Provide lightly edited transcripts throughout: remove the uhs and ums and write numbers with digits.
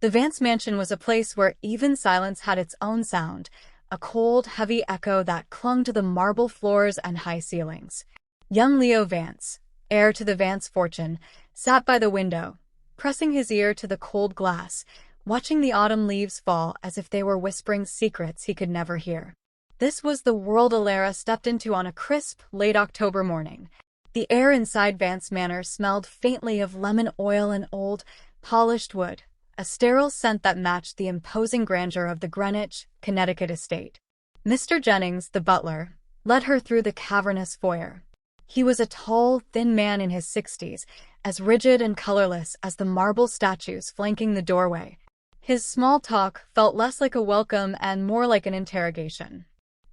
The Vance mansion was a place where even silence had its own sound, a cold, heavy echo that clung to the marble floors and high ceilings. Young Leo Vance, heir to the Vance fortune, sat by the window, pressing his ear to the cold glass, watching the autumn leaves fall as if they were whispering secrets he could never hear. This was the world Elara stepped into on a crisp, late October morning. The air inside Vance Manor smelled faintly of lemon oil and old, polished wood, a sterile scent that matched the imposing grandeur of the Greenwich, Connecticut estate. Mr. Jennings, the butler, led her through the cavernous foyer. He was a tall, thin man in his 60s, as rigid and colorless as the marble statues flanking the doorway. His small talk felt less like a welcome and more like an interrogation.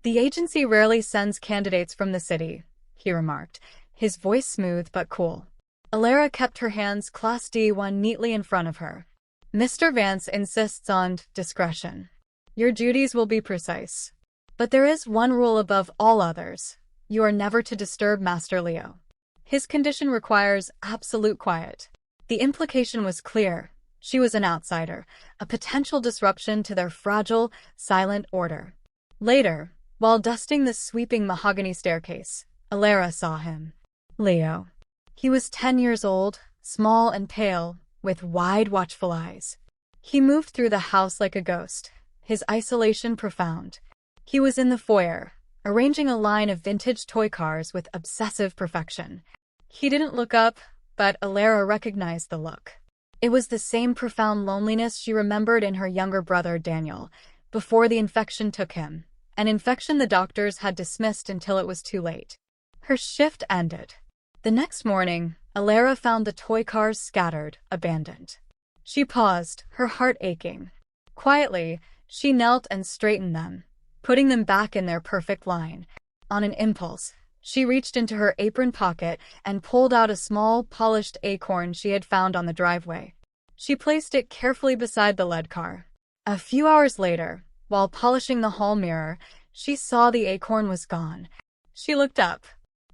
"The agency rarely sends candidates from the city," he remarked, his voice smooth but cool. Elara kept her hands clasped one neatly in front of her. "Mr. Vance insists on discretion. Your duties will be precise. But there is one rule above all others. You are never to disturb Master Leo. His condition requires absolute quiet." The implication was clear. She was an outsider, a potential disruption to their fragile, silent order. Later, while dusting the sweeping mahogany staircase, Elara saw him. Leo. He was 10 years old, small and pale, with wide, watchful eyes. He moved through the house like a ghost, his isolation profound. He was in the foyer, arranging a line of vintage toy cars with obsessive perfection. He didn't look up, but Elara recognized the look. It was the same profound loneliness she remembered in her younger brother Daniel, before the infection took him, an infection the doctors had dismissed until it was too late. Her shift ended. The next morning, Elara found the toy cars scattered, abandoned. She paused, her heart aching. Quietly, she knelt and straightened them, putting them back in their perfect line. On an impulse, she reached into her apron pocket and pulled out a small, polished acorn she had found on the driveway. She placed it carefully beside the lead car. A few hours later, while polishing the hall mirror, she saw the acorn was gone. She looked up.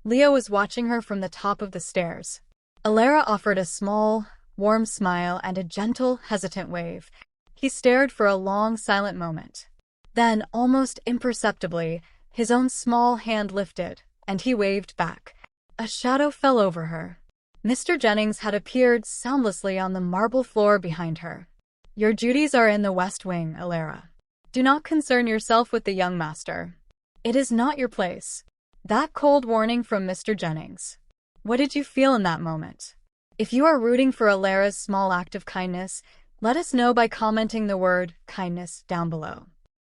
Leo was watching her from the top of the stairs. Elara offered a small, warm smile and a gentle, hesitant wave. He stared for a long, silent moment. Then, almost imperceptibly, his own small hand lifted, and he waved back. A shadow fell over her. Mr. Jennings had appeared soundlessly on the marble floor behind her. "Your duties are in the West Wing, Elara. Do not concern yourself with the young master. It is not your place." That cold warning from Mr. Jennings. What did you feel in that moment? If you are rooting for Elara's small act of kindness, let us know by commenting the word kindness down below.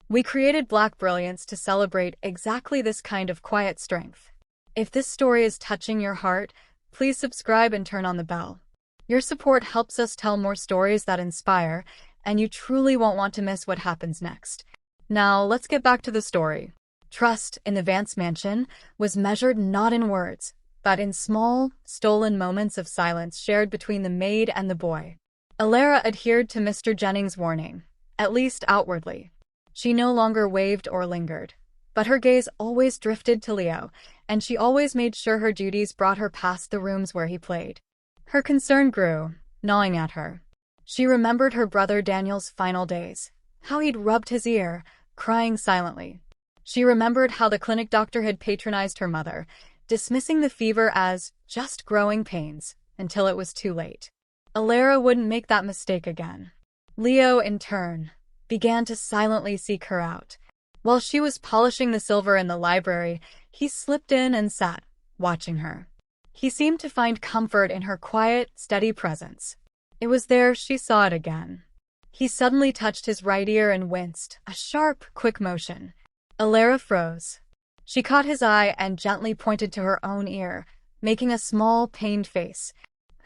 We created Black Brilliance to celebrate exactly this kind of quiet strength. If this story is touching your heart, please subscribe and turn on the bell. Your support helps us tell more stories that inspire, and you truly won't want to miss what happens next. Now, let's get back to the story. Trust in the Vance mansion was measured not in words, but in small, stolen moments of silence shared between the maid and the boy. Elara adhered to Mr. Jennings' warning, at least outwardly. She no longer waved or lingered, but her gaze always drifted to Leo, and she always made sure her duties brought her past the rooms where he played. Her concern grew, gnawing at her. She remembered her brother Daniel's final days, how he'd rubbed his ear, crying silently. She remembered how the clinic doctor had patronized her mother, dismissing the fever as just growing pains, until it was too late. Elara wouldn't make that mistake again. Leo, in turn, began to silently seek her out. While she was polishing the silver in the library, he slipped in and sat, watching her. He seemed to find comfort in her quiet, steady presence. It was there she saw it again. He suddenly touched his right ear and winced, a sharp, quick motion. Elara froze. She caught his eye and gently pointed to her own ear, making a small, pained face.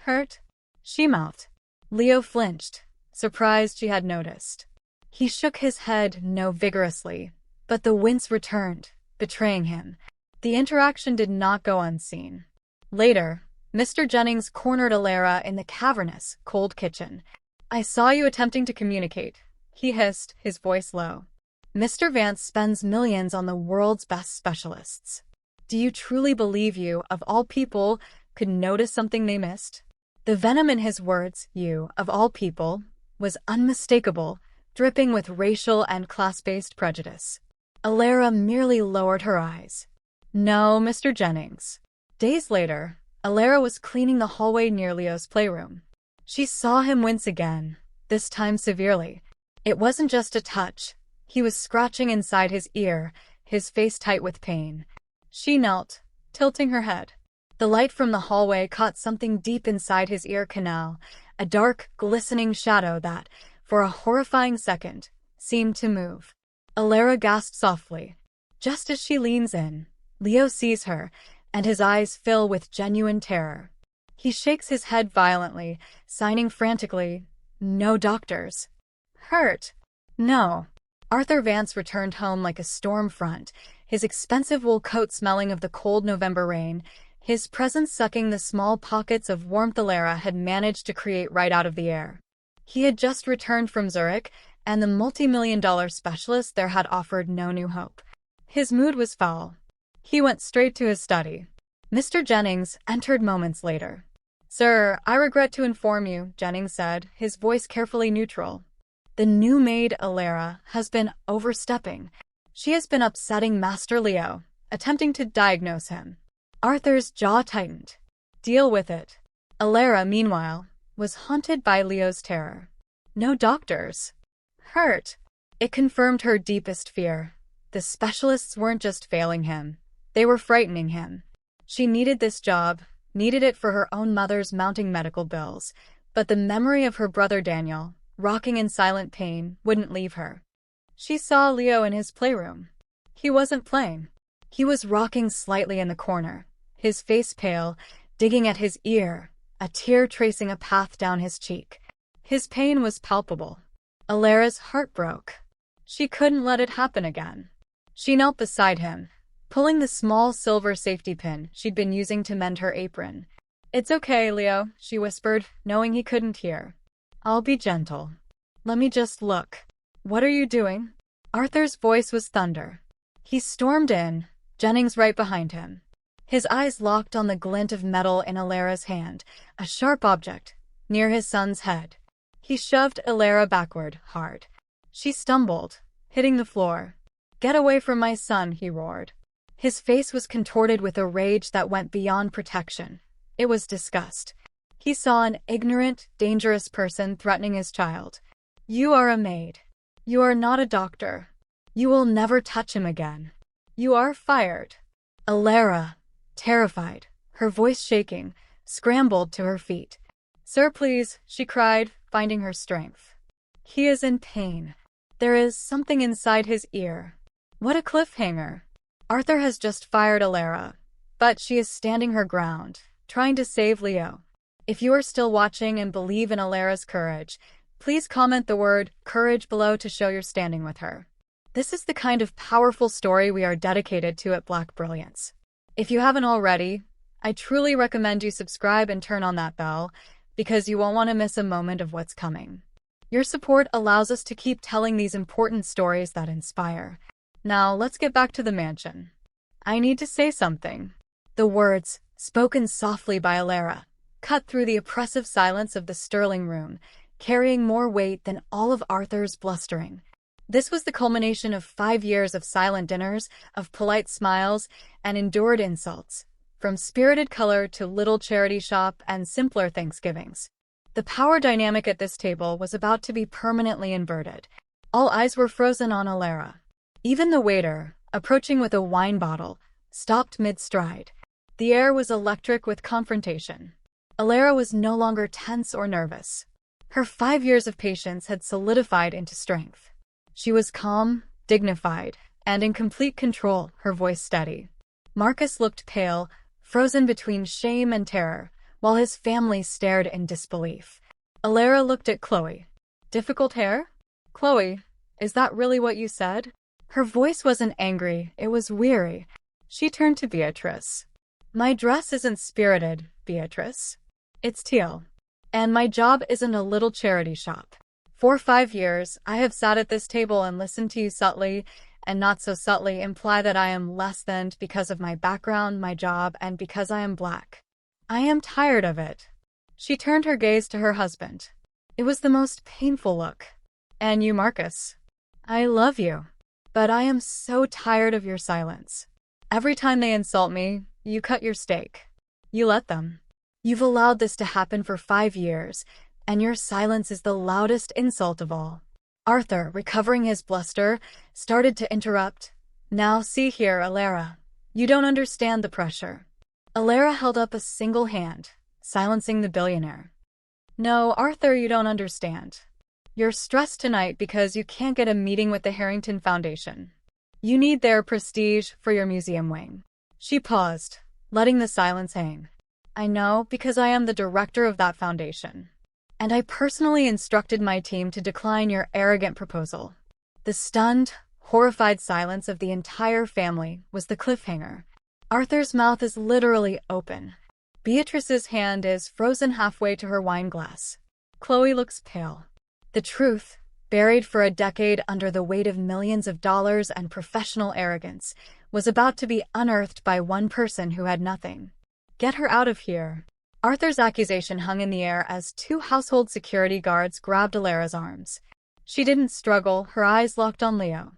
"Hurt?" she mouthed. Leo flinched, surprised she had noticed. He shook his head no vigorously, but the wince returned, betraying him. The interaction did not go unseen. Later, Mr. Jennings cornered Elara in the cavernous, cold kitchen. "I saw you attempting to communicate," he hissed, his voice low. "Mr. Vance spends millions on the world's best specialists. Do you truly believe you, of all people, could notice something they missed?" The venom in his words, "you, of all people," was unmistakable, dripping with racial and class-based prejudice. Elara merely lowered her eyes. "No, Mr. Jennings." Days later, Elara was cleaning the hallway near Leo's playroom. She saw him wince again, this time severely. It wasn't just a touch. He was scratching inside his ear, his face tight with pain. She knelt, tilting her head. The light from the hallway caught something deep inside his ear canal, a dark, glistening shadow that, for a horrifying second, seemed to move. Elara gasped softly. Just as she leans in, Leo sees her, and his eyes fill with genuine terror. He shakes his head violently, signing frantically, "No doctors." "Hurt?" "No." Arthur Vance returned home like a storm front, his expensive wool coat smelling of the cold November rain, his presence sucking the small pockets of warmth Elara had managed to create right out of the air. He had just returned from Zurich, and the multi-million-dollar specialist there had offered no new hope. His mood was foul. He went straight to his study. Mr. Jennings entered moments later. "Sir, I regret to inform you," Jennings said, his voice carefully neutral. "The new maid, Elara, has been overstepping. She has been upsetting Master Leo, attempting to diagnose him." Arthur's jaw tightened. "Deal with it." Elara, meanwhile, was haunted by Leo's terror. No doctors. Hurt. It confirmed her deepest fear. The specialists weren't just failing him. They were frightening him. She needed this job, needed it for her own mother's mounting medical bills, but the memory of her brother Daniel, rocking in silent pain, wouldn't leave her. She saw Leo in his playroom. He wasn't playing. He was rocking slightly in the corner, his face pale, digging at his ear, a tear tracing a path down his cheek. His pain was palpable. Elara's heart broke. She couldn't let it happen again. She knelt beside him, pulling the small silver safety pin she'd been using to mend her apron. "It's okay, Leo," she whispered, knowing he couldn't hear. "I'll be gentle. Let me just look." "What are you doing?" Arthur's voice was thunder. He stormed in, Jennings right behind him. His eyes locked on the glint of metal in Elara's hand, a sharp object, near his son's head. He shoved Elara backward, hard. She stumbled, hitting the floor. "Get away from my son," he roared. His face was contorted with a rage that went beyond protection. It was disgust. He saw an ignorant, dangerous person threatening his child. "You are a maid. You are not a doctor. You will never touch him again. You are fired." Elara, terrified, her voice shaking, scrambled to her feet. "Sir, please," she cried, finding her strength. "He is in pain. There is something inside his ear." What a cliffhanger. Arthur has just fired Elara, but she is standing her ground, trying to save Leo. If you are still watching and believe in Elara's courage, please comment the word courage below to show you're standing with her. This is the kind of powerful story we are dedicated to at Black Brilliance. If you haven't already, I truly recommend you subscribe and turn on that bell, because you won't want to miss a moment of what's coming. Your support allows us to keep telling these important stories that inspire. Now, let's get back to the mansion. "I need to say something." The words, spoken softly by Elara, cut through the oppressive silence of the Sterling room, carrying more weight than all of Arthur's blustering. This was the culmination of 5 years of silent dinners, of polite smiles, and endured insults, from spirited color to little charity shop and simpler Thanksgivings. The power dynamic at this table was about to be permanently inverted. All eyes were frozen on Elara. Even the waiter, approaching with a wine bottle, stopped mid-stride. The air was electric with confrontation. Elara was no longer tense or nervous. Her 5 years of patience had solidified into strength. She was calm, dignified, and in complete control, her voice steady. Marcus looked pale, frozen between shame and terror, while his family stared in disbelief. Elara looked at Chloe. "Difficult hair? Chloe, is that really what you said?" Her voice wasn't angry, it was weary. She turned to Beatrice. "My dress isn't spirited, Beatrice. It's teal. And my job isn't a little charity shop. For 5 years, I have sat at this table and listened to you subtly, and not so subtly imply that I am less than because of my background, my job, and because I am black. I am tired of it." She turned her gaze to her husband. It was the most painful look. And you, Marcus. I love you. But I am so tired of your silence. Every time they insult me, you cut your steak. You let them. You've allowed this to happen for 5 years, and your silence is the loudest insult of all. Arthur, recovering his bluster, started to interrupt. Now see here, Elara. You don't understand the pressure. Elara held up a single hand, silencing the billionaire. No, Arthur, you don't understand. You're stressed tonight because you can't get a meeting with the Harrington Foundation. You need their prestige for your museum wing. She paused, letting the silence hang. I know, because I am the director of that foundation. And I personally instructed my team to decline your arrogant proposal. The stunned, horrified silence of the entire family was the cliffhanger. Arthur's mouth is literally open. Beatrice's hand is frozen halfway to her wine glass. Chloe looks pale. The truth, buried for a decade under the weight of millions of dollars and professional arrogance, was about to be unearthed by one person who had nothing. Get her out of here. Arthur's accusation hung in the air as 2 household security guards grabbed Elara's arms. She didn't struggle, her eyes locked on Leo.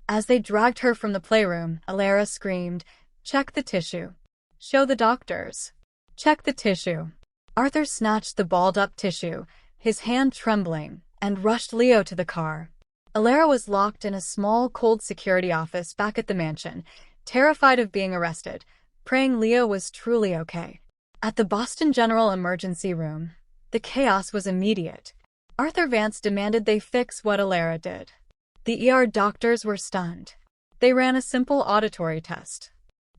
As they dragged her from the playroom, Elara screamed, "Check the tissue. Show the doctors. Check the tissue." Arthur snatched the balled-up tissue, his hand trembling, and rushed Leo to the car. Elara was locked in a small, cold security office back at the mansion, terrified of being arrested, praying Leo was truly okay. At the Boston General Emergency Room, the chaos was immediate. Arthur Vance demanded they fix what Elara did. The ER doctors were stunned. They ran a simple auditory test.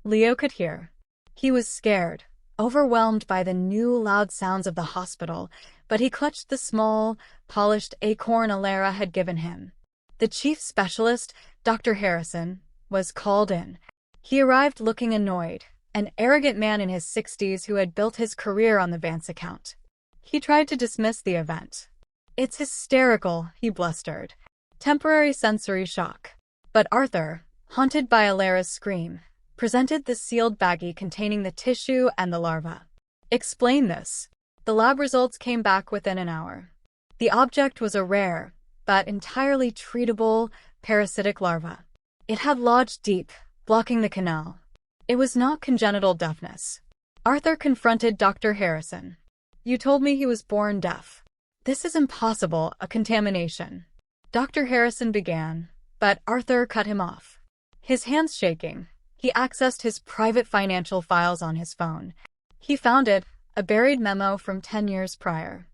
Leo could hear. He was scared, overwhelmed by the new loud sounds of the hospital, but he clutched the small, polished acorn Elara had given him. The chief specialist, Dr. Harrison, was called in. He arrived looking annoyed, an arrogant man in his 60s who had built his career on the Vance account. He tried to dismiss the event. "It's hysterical," he blustered. "Temporary sensory shock." But Arthur, haunted by Elara's scream, presented the sealed baggie containing the tissue and the larva. "Explain this." The lab results came back within an hour. The object was a rare, but entirely treatable, parasitic larva. It had lodged deep, blocking the canal. It was not congenital deafness. Arthur confronted Dr. Harrison. "You told me he was born deaf. This is impossible, a contamination." Dr. Harrison began, but Arthur cut him off. His hands shaking, he accessed his private financial files on his phone. He found it, a buried memo from 10 years prior.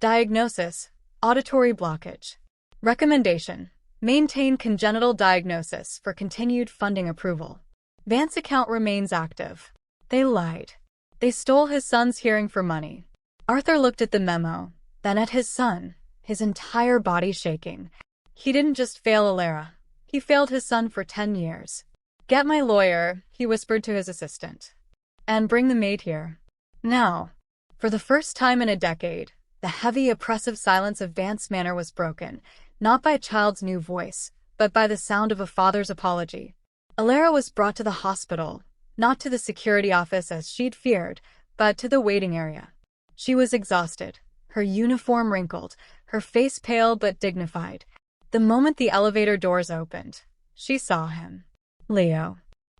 Diagnosis: auditory blockage. Recommendation: maintain congenital diagnosis for continued funding approval. Vance account remains active. They lied. They stole his son's hearing for money. Arthur looked at the memo, then at his son, his entire body shaking. He didn't just fail Elara. He failed his son for 10 years. "Get my lawyer," he whispered to his assistant. "And bring the maid here. Now." For the first time in a decade, the heavy, oppressive silence of Vance Manor was broken, not by a child's new voice, but by the sound of a father's apology. Elara was brought to the hospital, not to the security office as she'd feared, but to the waiting area. She was exhausted, her uniform wrinkled, her face pale but dignified. The moment the elevator doors opened, she saw him. "Leo."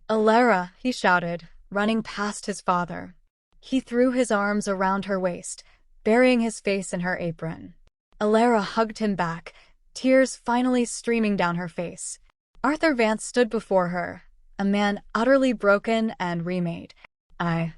"Elara," he shouted, running past his father. He threw his arms around her waist, burying his face in her apron. Elara hugged him back, tears finally streaming down her face. Arthur Vance stood before her, a man utterly broken and remade. I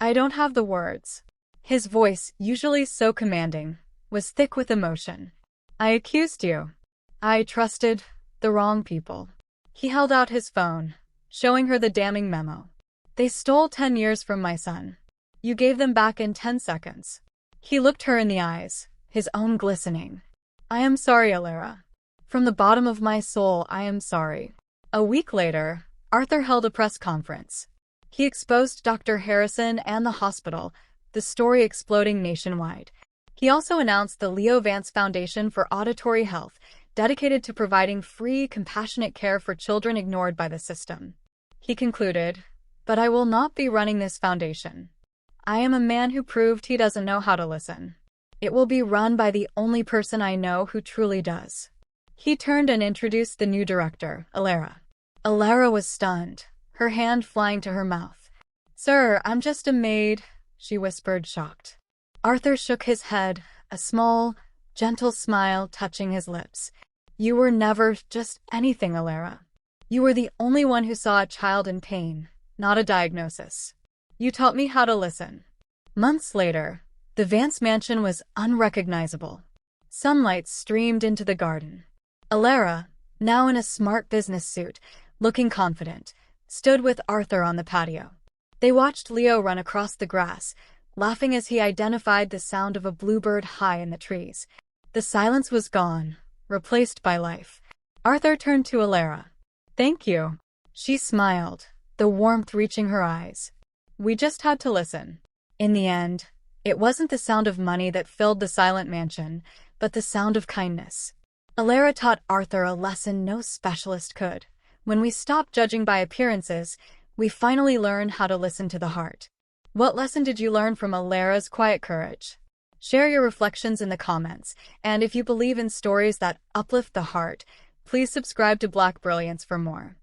don't have the words." His voice, usually so commanding, was thick with emotion. "I accused you. I trusted the wrong people." He held out his phone, showing her the damning memo. "They stole 10 years from my son. You gave them back in 10 seconds. He looked her in the eyes, his own glistening. "I am sorry, Elara. From the bottom of my soul, I am sorry." A week later, Arthur held a press conference. He exposed Dr. Harrison and the hospital, the story exploding nationwide. He also announced the Leo Vance Foundation for Auditory Health, dedicated to providing free, compassionate care for children ignored by the system. He concluded, "But I will not be running this foundation. I am a man who proved he doesn't know how to listen." It will be run by the only person I know who truly does. He turned and introduced the new director, Elara. Elara was stunned, her hand flying to her mouth. "Sir, I'm just a maid," she whispered, shocked. Arthur shook his head, a small, gentle smile touching his lips. "You were never just anything, Elara. You were the only one who saw a child in pain, not a diagnosis. You taught me how to listen." Months later, the Vance mansion was unrecognizable. Sunlight streamed into the garden. Elara, now in a smart business suit, looking confident, stood with Arthur on the patio. They watched Leo run across the grass, laughing as he identified the sound of a bluebird high in the trees. The silence was gone, replaced by life. Arthur turned to Elara. "Thank you." She smiled, the warmth reaching her eyes. "We just had to listen." In the end, it wasn't the sound of money that filled the silent mansion, but the sound of kindness. Elara taught Arthur a lesson no specialist could. When we stop judging by appearances, we finally learn how to listen to the heart. What lesson did you learn from Elara's quiet courage? Share your reflections in the comments, and if you believe in stories that uplift the heart, please subscribe to Black Brilliance for more.